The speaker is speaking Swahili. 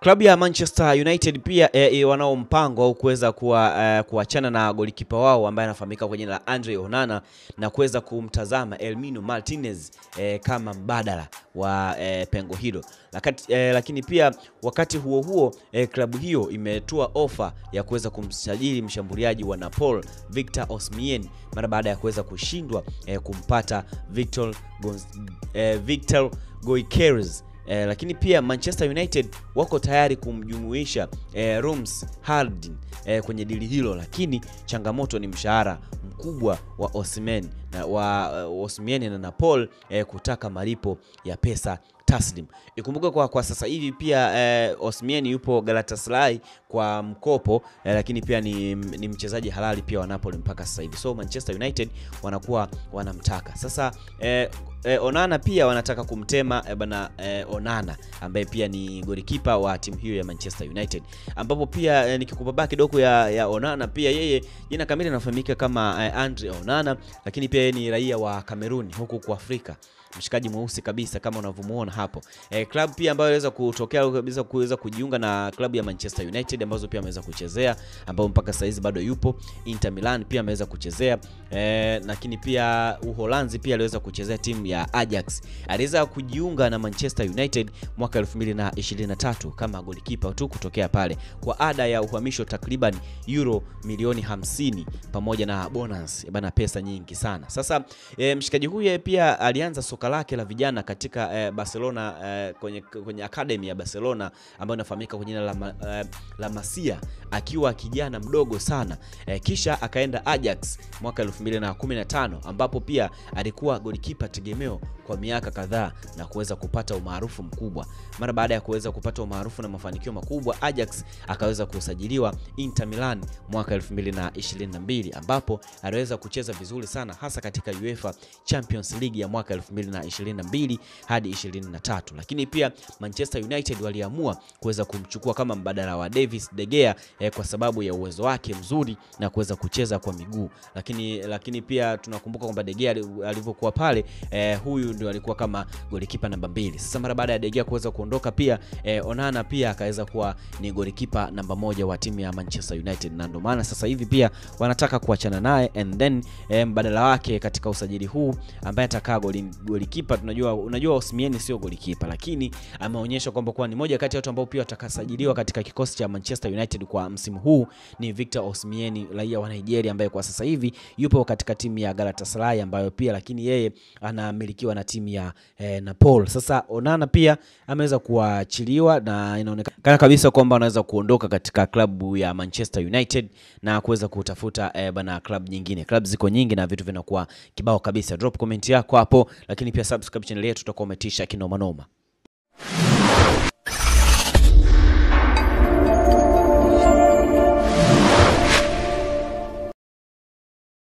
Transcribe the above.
Klabu ya Manchester United pia wanao mpango au kuweza kuachana na golikipa wao ambaye anafahamika kwa jina la Andre Onana na kuweza kumtazama Emiliano Martinez kama mbadala wa pengo hilo. Lakini pia wakati huo huo klabu hiyo imetoa ofa ya kuweza kumsajili mshambuliaji wa Napoli Victor Osimhen mara baada ya kuweza kushindwa kumpata Victor Gyökeres. Lakini pia Manchester United wako tayari kumjumuisha Rams Hardin kwenye dili hilo, lakini changamoto ni mshahara mkubwa wa Osimhen na Napoli kutaka malipo ya pesa taslim. Ikumbuke kwa sasa hivi pia Osimhen yupo Galatasaray kwa mkopo, lakini pia ni mchezaji halali pia wa Napoli mpaka sasa hivi. So Manchester United wanakuwa wanamtaka. Sasa Onana pia wanataka kumtema Onana ambaye pia ni golikipa wa timu hiyo ya Manchester United, ambapo pia nikikupa baki kidogo ya Onana, pia yeye jina kamili anafahamika kama Andre Onana, lakini pia yeye ni raia wa Cameroon huku kwa Afrika, mshikaji mweusi kabisa kama unavyomuona hapo. Club pia ambayo inaweza kutokea kabisa kuweza kujiunga na klabu ya Manchester United ambazo pia ameweza kuchezea, ambao mpaka sasa hizi bado yupo. Inter Milan pia ameweza kuchezea, lakini pia Uholanzi pia aliweza kuchezea timu ya Ajax. Aliweza kujiunga na Manchester United mwaka 2023 kama golikipa tu kutokea pale kwa ada ya uhamisho takriban euro milioni 50 pamoja na bonus pesa nyingi sana. Sasa mshikaji huyu pia alianza soka lake la vijana katika Barcelona, kwenye academy ya Barcelona ambayo inafahamika kwa jina la Masia akiwa kijana mdogo sana. Kisha akaenda Ajax mwaka 2015 ambapo pia alikuwa golikipa tegemeo kwa miaka kadhaa na kuweza kupata umaarufu mkubwa. Mara baada ya kuweza kupata umaarufu na mafanikio makubwa, Ajax akaweza kusajiliwa Inter Milan mwaka 2022 ambapo aliweza kucheza vizuri sana hasa katika UEFA Champions League ya mwaka 2022 hadi 23. Lakini pia Manchester United waliamua kuweza kumchukua kama mbadala wa David De Gea kwa sababu ya uwezo wake mzuri na kuweza kucheza kwa miguu. Lakini pia tunakumbuka kwamba De Gea alivyokuwa pale, huyu ndio alikuwa kama golikipa namba 2. Sasa mara baada ya De Gea kuweza kuondoka pia Onana pia akaweza kuwa ni golikipa namba 1 wa timu ya Manchester United, na ndio maana sasa hivi pia wanataka kuachana naye, and then mbadala wake katika usajili huu ambaye atakaa golikipa. Unajua Osimhen sio golikipa, lakini ameonyesha kwamba kwa ni moja kati ya watu ambao pia watakasajiliwa katika kikosi cha Manchester United kwa msimu huu ni Victor Osimhen, raia wa Nigeria ambaye kwa sasa hivi yupo katika timu ya Galatasaray ambayo pia lakini yeye anamilikiwa na timu ya Napoli. Sasa Onana pia ameweza kuachiliwa na inaonekana kabisa kwamba anaweza kuondoka katika klabu ya Manchester United na kuweza kutafuta klabu nyingine. Klabu ziko nyingi na vitu vinakuwa kibao kabisa. Drop comment yako hapo, lakini pia subscribe channel yetu, tutakuwa umetisha kinoma noma.